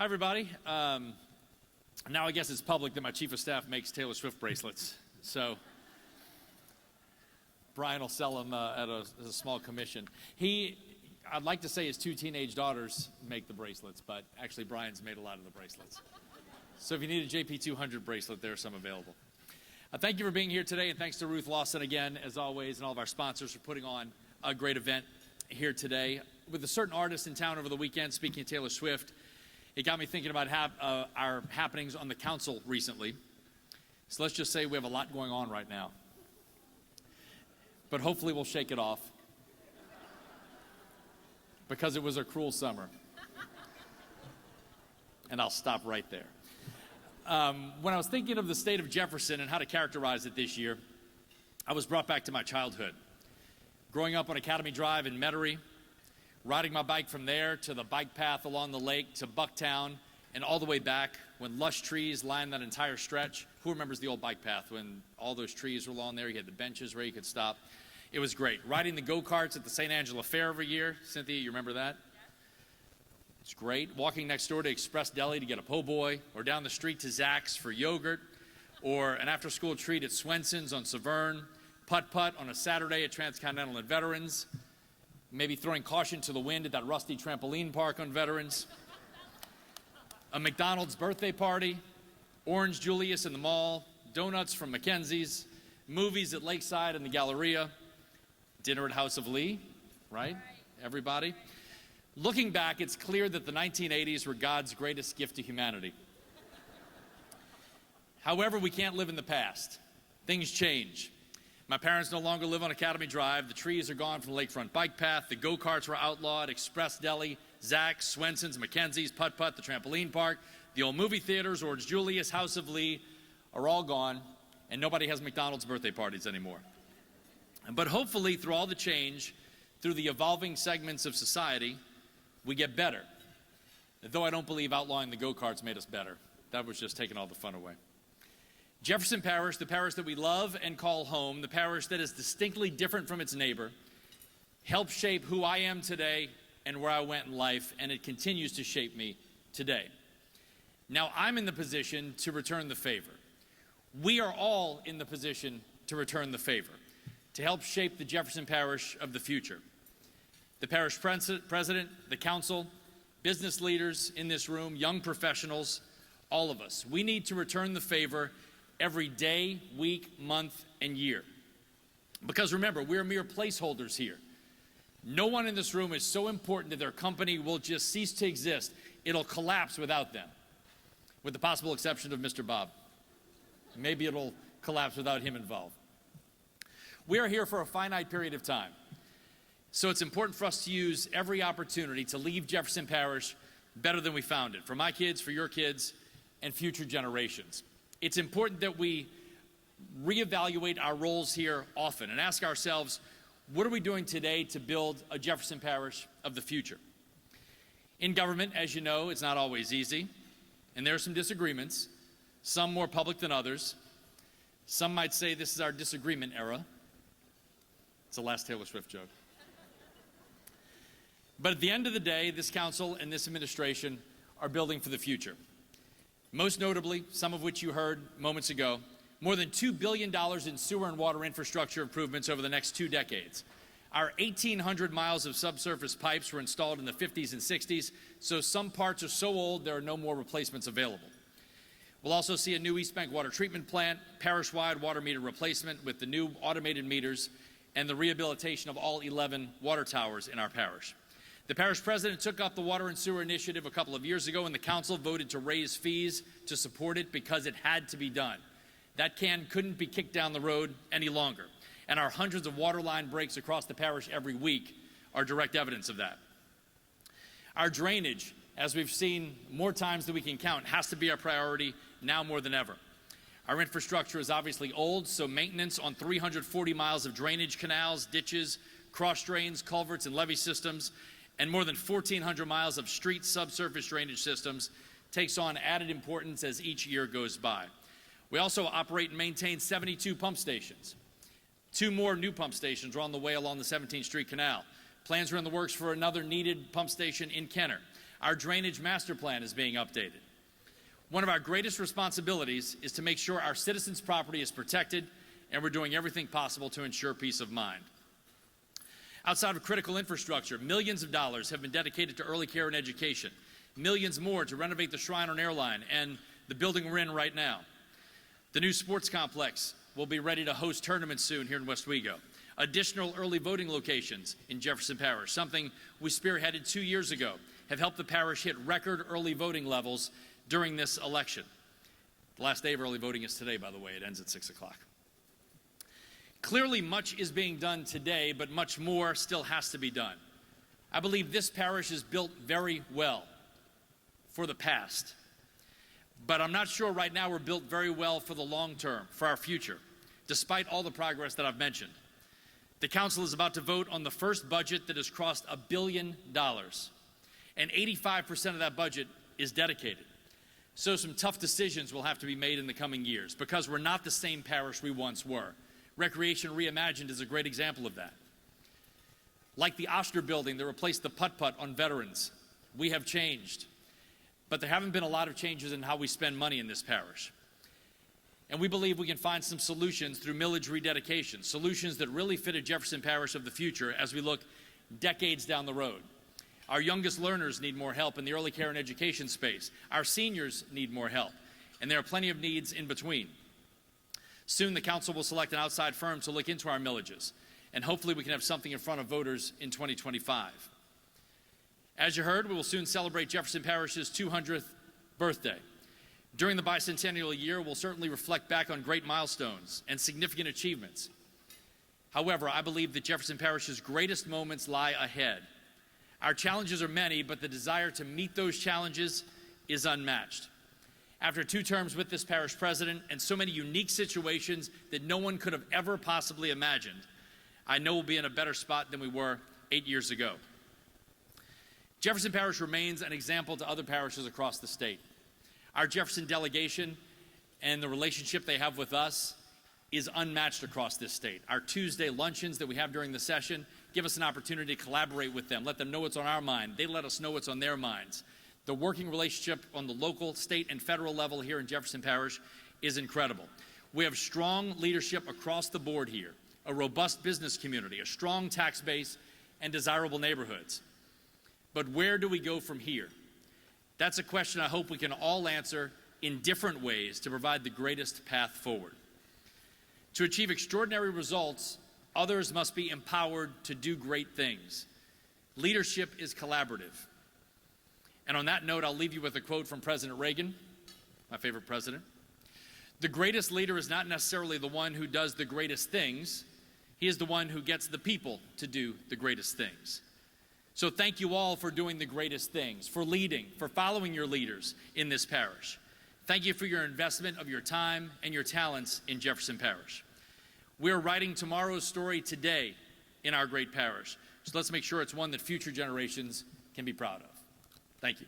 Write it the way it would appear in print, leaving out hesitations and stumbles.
Hi, everybody. Now I guess it's public that my chief of staff makes Taylor Swift bracelets. So Brian will sell them at a small commission. I'd like to say his two teenage daughters make the bracelets, but actually Brian's made a lot of the bracelets. So if you need a JP200 bracelet, there are some available. Thank you for being here today, and thanks to Ruth Lawson again, as always, and all of our sponsors for putting on a great event here today. With a certain artist in town over the weekend, speaking of Taylor Swift, it got me thinking about our happenings on the council recently. So let's just say we have a lot going on right now. But hopefully we'll shake it off, because it was a cruel summer. And I'll stop right there. When I was thinking of the state of Jefferson and how to characterize it this year, I was brought back to my childhood. Growing up on Academy Drive in Metairie, riding my bike from there to the bike path along the lake to Bucktown and all the way back when lush trees lined that entire stretch. Who remembers the old bike path when all those trees were along there? You had the benches where you could stop. It was great. Riding the go-karts at the St. Angela Fair every year. Cynthia, you remember that? It's great. Walking next door to Express Deli to get a po' boy, or down the street to Zach's for yogurt, or an after-school treat at Swenson's on Severn, putt-putt on a Saturday at Transcontinental and Veterans, maybe throwing caution to the wind at that rusty trampoline park on Veterans, a McDonald's birthday party, Orange Julius in the mall, donuts from Mackenzie's, movies at Lakeside and the Galleria, dinner at House of Lee, right? Everybody. Looking back, it's clear that the 1980s were God's greatest gift to humanity. However, we can't live in the past. Things change. My parents no longer live on Academy Drive. The trees are gone from the Lakefront Bike Path. The go-karts were outlawed. Express Deli, Zach's, Swenson's, Mackenzie's, putt-putt, the trampoline park, the old movie theaters, Orange Julius, House of Lee are all gone, and nobody has McDonald's birthday parties anymore. But hopefully, through all the change, through the evolving segments of society, we get better. Though I don't believe outlawing the go-karts made us better. That was just taking all the fun away. Jefferson Parish, the parish that we love and call home, the parish that is distinctly different from its neighbor, helped shape who I am today and where I went in life, and it continues to shape me today. Now I'm in the position to return the favor. We are all in the position to return the favor, to help shape the Jefferson Parish of the future. The parish president, the council, business leaders in this room, young professionals, all of us. We need to return the favor every day, week, month, and year. Because remember, we're mere placeholders here. No one in this room is so important that their company will just cease to exist. It'll collapse without them, with the possible exception of Mr. Bob. Maybe it'll collapse without him involved. We are here for a finite period of time. So it's important for us to use every opportunity to leave Jefferson Parish better than we found it, for my kids, for your kids, and future generations. It's important that we reevaluate our roles here often and ask ourselves, what are we doing today to build a Jefferson Parish of the future? In government, as you know, it's not always easy, and there are some disagreements, some more public than others. Some might say this is our disagreement era. It's the last Taylor Swift joke. But at the end of the day, this council and this administration are building for the future. Most notably, some of which you heard moments ago, more than $2 billion in sewer and water infrastructure improvements over the next 2 decades. Our 1,800 miles of subsurface pipes were installed in the 50s and 60s, so some parts are so old there are no more replacements available. We'll also see a new East Bank water treatment plant, parish-wide water meter replacement with the new automated meters, and the rehabilitation of all 11 water towers in our parish. The parish president took up the Water and Sewer Initiative a couple of years ago, and the council voted to raise fees to support it because it had to be done. That can couldn't be kicked down the road any longer. And our hundreds of water line breaks across the parish every week are direct evidence of that. Our drainage, as we've seen more times than we can count, has to be our priority now more than ever. Our infrastructure is obviously old, so maintenance on 340 miles of drainage canals, ditches, cross drains, culverts, and levee systems, and more than 1,400 miles of street subsurface drainage systems takes on added importance as each year goes by. We also operate and maintain 72 pump stations. 2 more new pump stations are on the way along the 17th Street Canal. Plans are in the works for another needed pump station in Kenner. Our drainage master plan is being updated. One of our greatest responsibilities is to make sure our citizens' property is protected, and we're doing everything possible to ensure peace of mind. Outside of critical infrastructure, millions of dollars have been dedicated to early care and education, millions more to renovate the Shrine on Airline and the building we're in right now. The new sports complex will be ready to host tournaments soon here in Westwego. Additional early voting locations in Jefferson Parish, something we spearheaded 2 years ago, have helped the parish hit record early voting levels during this election. The last day of early voting is today, by the way. It ends at 6 o'clock. Clearly, much is being done today, but much more still has to be done. I believe this parish is built very well for the past, but I'm not sure right now we're built very well for the long term, for our future, despite all the progress that I've mentioned. The council is about to vote on the first budget that has crossed $1 billion, and 85% of that budget is dedicated. So some tough decisions will have to be made in the coming years because we're not the same parish we once were. Recreation Reimagined is a great example of that. Like the Oster building that replaced the putt-putt on veterans, we have changed. But there haven't been a lot of changes in how we spend money in this parish. And we believe we can find some solutions through millage rededication, solutions that really fit a Jefferson Parish of the future as we look decades down the road. Our youngest learners need more help in the early care and education space. Our seniors need more help, and there are plenty of needs in between. Soon the council will select an outside firm to look into our millages, and hopefully we can have something in front of voters in 2025. As you heard, we will soon celebrate Jefferson Parish's 200th birthday. During the bicentennial year, we'll certainly reflect back on great milestones and significant achievements. However, I believe that Jefferson Parish's greatest moments lie ahead. Our challenges are many, but the desire to meet those challenges is unmatched. After 2 terms with this parish president and so many unique situations that no one could have ever possibly imagined, I know we'll be in a better spot than we were 8 years ago. Jefferson Parish remains an example to other parishes across the state. Our Jefferson delegation and the relationship they have with us is unmatched across this state. Our Tuesday luncheons that we have during the session give us an opportunity to collaborate with them, let them know what's on our mind. They let us know what's on their minds. The working relationship on the local, state, and federal level here in Jefferson Parish is incredible. We have strong leadership across the board here, a robust business community, a strong tax base, and desirable neighborhoods. But where do we go from here? That's a question I hope we can all answer in different ways to provide the greatest path forward. To achieve extraordinary results, others must be empowered to do great things. Leadership is collaborative. And on that note, I'll leave you with a quote from President Reagan, my favorite president. The greatest leader is not necessarily the one who does the greatest things. He is the one who gets the people to do the greatest things. So thank you all for doing the greatest things, for leading, for following your leaders in this parish. Thank you for your investment of your time and your talents in Jefferson Parish. We're writing tomorrow's story today in our great parish. So let's make sure it's one that future generations can be proud of. Thank you.